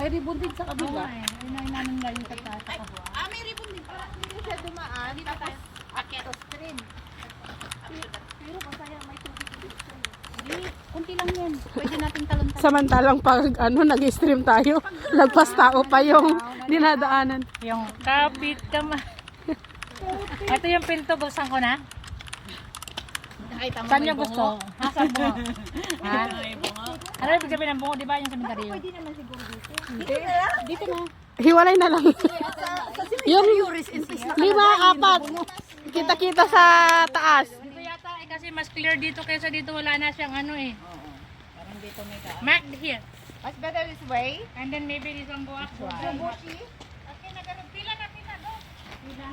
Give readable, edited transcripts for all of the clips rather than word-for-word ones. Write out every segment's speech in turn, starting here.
May ribbon din sa kabila. Inainanan lang yung katata. May ribbon din. Hindi siya dumaan. Tapos, akyat o stream. Pero masaya may tubig dito. Hindi, kunti lang yan. Pwede natin talon-talon. Samantalang pag nag-stream tayo, lagpas tao pa yung dinadaanan. Yung kapit kama. Ito yung pinto, buksan ko na. Saan yung gusto? Saan bungo? Ha? Ano ibig sabihin ng bungo, di ba yung sementeryo? Pwede naman siguro dito. Dito na. Hiwalay na lang. Yung 5, 4. Kita-kita sa taas. Dito yata kasi mas clear dito kaysa dito wala na siyang ano eh. Parang dito may daan. Mark here. Mas better this way. And then maybe this one go up. Yung bushi. Okay, nagano pila na pila do. Pila.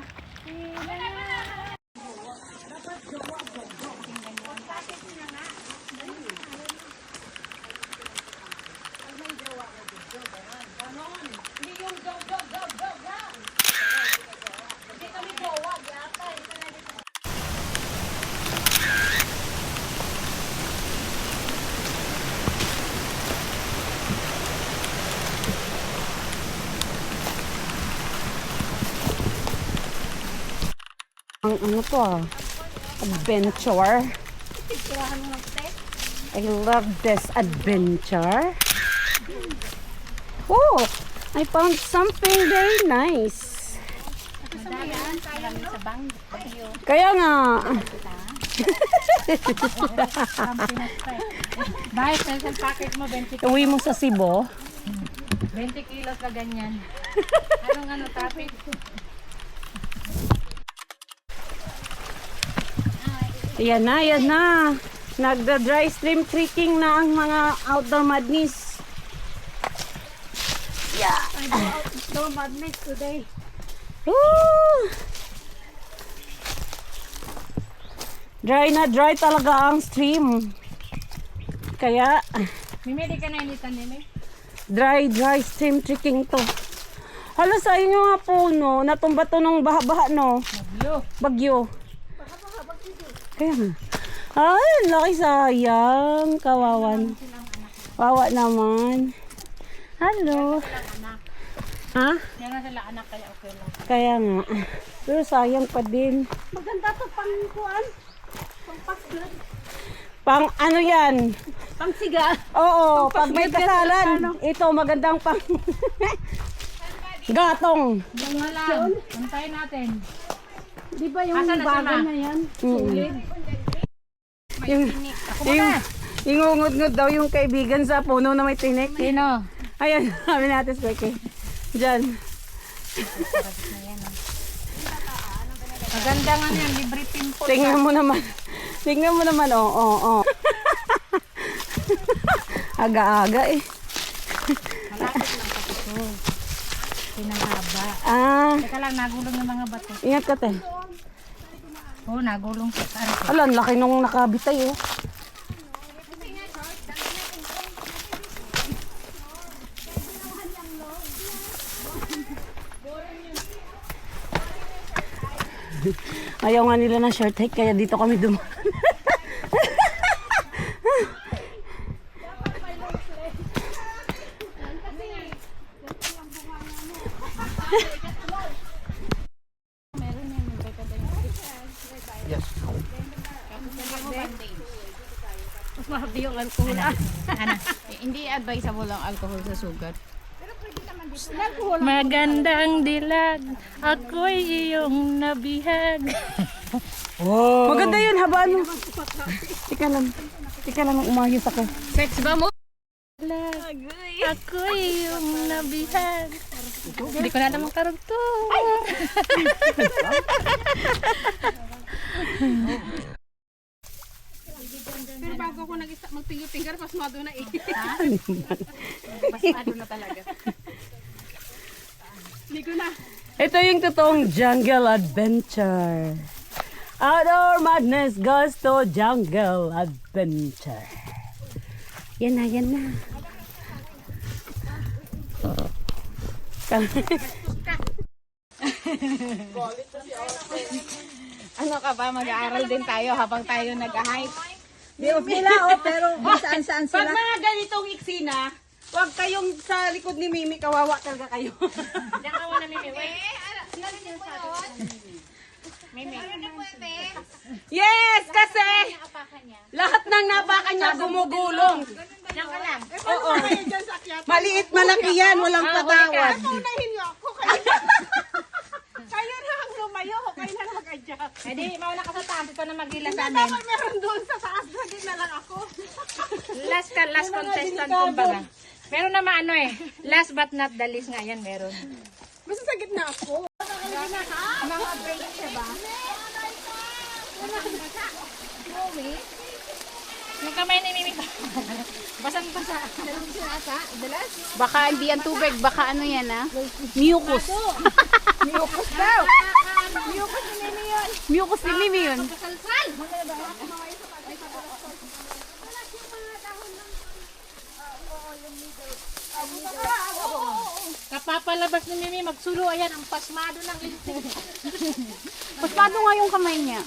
Ang ano to adventure. I love this adventure. Oh, I found something very nice. Kaya nga. Bye, sa packet mo 20 Uwi mo sa Cebu. 20 kilos na ganyan. Anong ano topic? Yan na, yan na. Nagda-dry stream trekking na ang mga outdoor madness. Yeah. Outdoor madness today. Woo! Dry na dry talaga ang stream. Kaya, Mimili ka na initan nila. dry stream trekking to. Hala sa inyo nga po, no? Natumba to ng baha-baha, no? Bagyo. Kaya nga. Ay, laki sayang. Kawawan. Wawa naman. Hello. Ha? Yan na sila anak kaya okay lang. Kaya nga. Pero sayang pa din. Maganda to pang kuan. Pang paslan. Pang ano yan? Pang siga. Oo, pag may kasalan. Ito, magandang pang... Gatong. Yung nga lang. Antayin natin. Di ba yung Asan na bago sama? na yan? Mm. Yung ungod-ngod daw yung kaibigan sa puno na may tinik. Sino? Ayan, sabi natin sa Kweke. Diyan. Maganda nga yan. Libre pimple. Tingnan mo naman. Tingnan mo naman, oo. Aga-aga eh. Malapit lang kasi ito. Pinahaba. Ah, Teka lang, nagulong yung mga bato. ingat ka te. Oo, nagulong sa saan. Alam, laki nung nakabitay oh. Ayaw nga nila ng short hike kaya dito kami dumaan. Mahabi yung alcohol. Ano? Hindi advisable ang alcohol sa sugat. Magandang dilag, ako'y iyong nabihag. Maganda yun, habaan mo. Tika lang umayos ako. Sex ba mo? Ako'y iyong nabihag. Hindi ko na naman karugtong. Pero bago ako mag-finger-finger, pasmado na eh. Pasmado na talaga. Hindi ko na. Ito yung totoong jungle adventure. Outdoor madness goes to jungle adventure. Yan na, yan na. Ano ka ba, mag-aaral din tayo habang tayo nag-hike. Di off nila, oh, pero kung saan-saan Pag sila. mga ganitong eksena, huwag kayong sa likod ni Mimi, kawawa talaga kayo. Diyan ka muna, Mimi. Wait. Narinig mo yun? Mimi. Narinig mo yun, be? Yes, kasi Apakan niya. lahat ng napakan niya gumugulong. Diyan ka lang. Oo. Maliit, malaki yan, walang patawad. Unahin niyo ako. Kayo na ang lumayo. Kayo na mag-adjust. Eh di, mauna ka sa taas. Ito na magila sa amin. Meron doon sa taas. Hindi na lang ako. Last contestant kumbaga. Meron naman ano eh. Last but not the least nga yan meron. Basta sa gitna ako. Mga break siya ba? Yung kamay ni Mimi. Basang-basa. Baka hindi yan tubig. Baka ano yan, ha? Mucus. Mucus daw. Mucus ni Mimi yun. Mucus ni Mimi yun. Kapapalabas ni Mimi magsulo. Ayan, ang pasmado ng lintik. Pasmado nga yung kamay niya.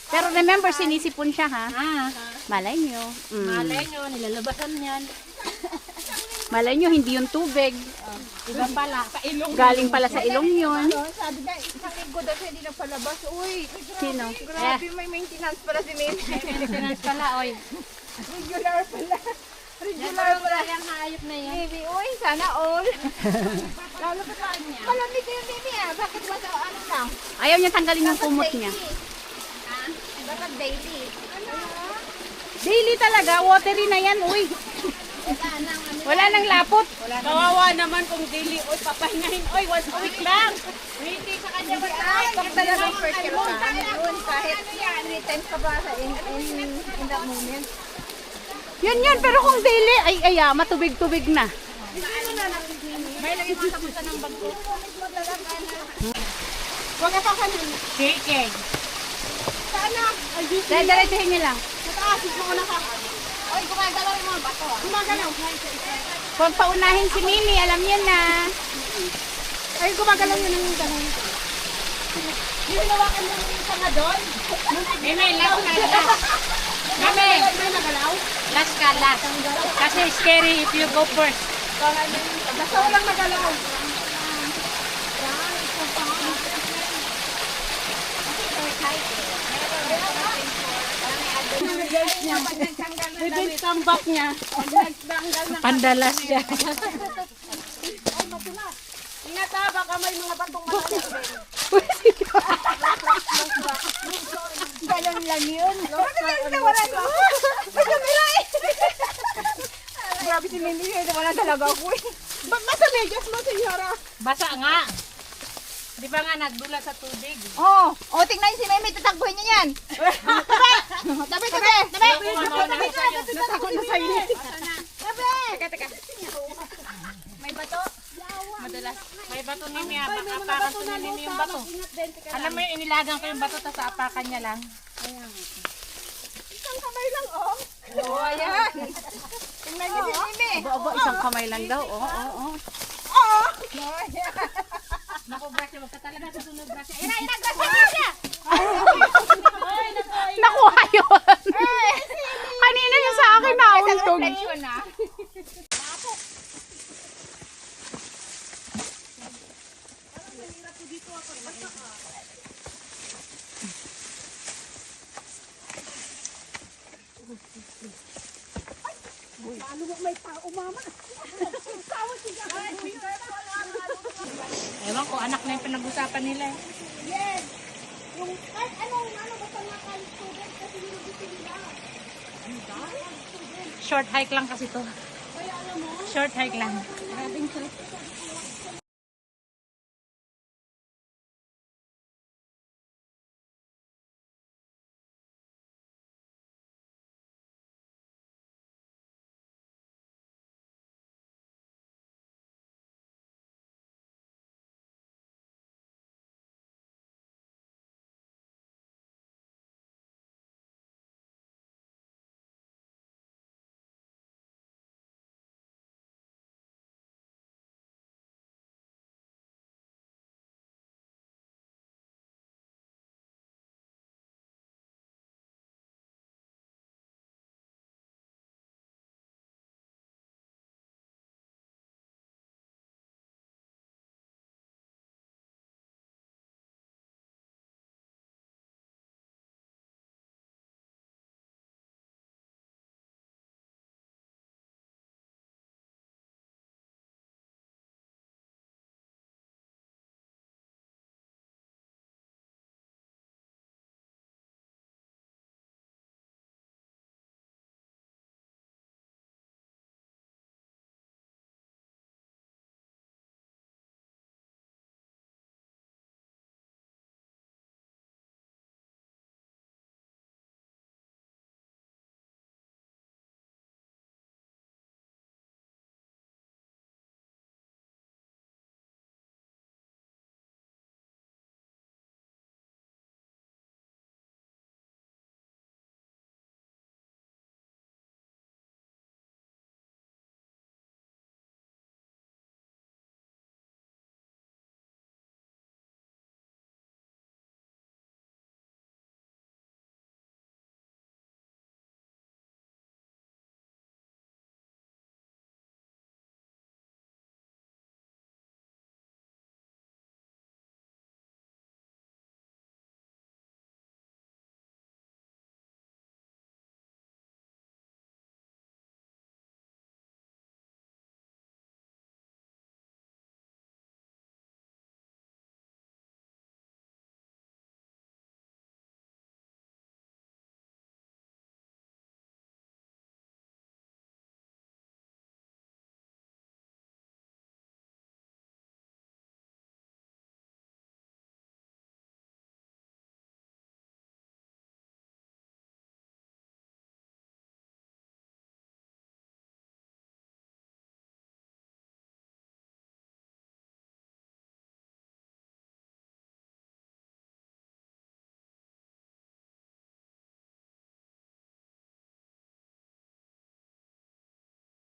Pero remember, sinisipon siya, ha? Ah, Malay nyo. malay nyo, nilalabasan yan. Malay nyo, hindi yung tubig. Iba pala. Galing pala sa ilong yun. Sabi niya, isang linggo daw siya hindi nagpalabas. Uy, Sino? grabe, may maintenance pala si Mimi. Maintenance pala, oy. Regular pala. Regular pala yung hayop na yan. Mimi, uy, sana all. Lalo pa sa kanya. Malamig yung Mimi ah. Bakit ba sa ano lang? Ayaw niya tanggalin yung kumot niya. Bakit daily? Daily talaga, watery na yan, uy. Wala nang lapot. Kawawa naman kung daily, oy, papahingahin, oy, once a week lang. Hindi sa kanya ba Pag talagang first year ka, yun, kahit three times ka ba sa in that moment. Yun, pero kung daily, ay, matubig-tubig na. May lagi mo sa buta ng bago. Huwag ka kanin. Keke. Sana. Diretsuhin niyo lang. Mataas, mo na ka. Uy, gumagalaw yung mga bato ah. Gumagalaw. Huwag paunahin si Mimi, alam niyo na. Ay, gumagalaw yun ang gano'n. Hinawakan mo yung isa nga doon. Mimi, last ka, last. Mami, May nagalaw. last ka, last. Kasi scary if you go first. Basta walang nagalaw. Bibig comeback niya. Pandalas siya. Ingat ha, baka may mga batong malaki. Ganun lang yun. Bakit lang nawala mo? Ba't kamila eh? Grabe si Mimi yun. Wala talaga ako eh. Ba't nasa medyas mo, senyora? Basa nga. Di ba nga nagdula sa tubig? Oo. Oh, tingnan si Mimi. Tatakbuhin niya yan. Tabi! Tabi! Tabi! Natakot na sa'yo. Tabi! Teka. Madalas. May bato ni Mia. Apakan to ni Mimi yung bato. Alam mo yung inilagang ko yung bato, tapos apakan niya lang. Isang kamay lang, oh. Oo, ayan. Tingnan niyo si Mimi. Abo, isang kamay lang daw. Oo. Oo. Naku, Brasya, wag ka talaga susunod, Brasya. Ira, Brasya! Nakuha yun. Kanina yung sa akin nauntog. Reflection na. Ewan ko, anak na yung pinag-usapan nila eh. Yes. Yung, kahit anong, basta nga college student kasi hindi nila. Short hike lang kasi to. Short hike lang.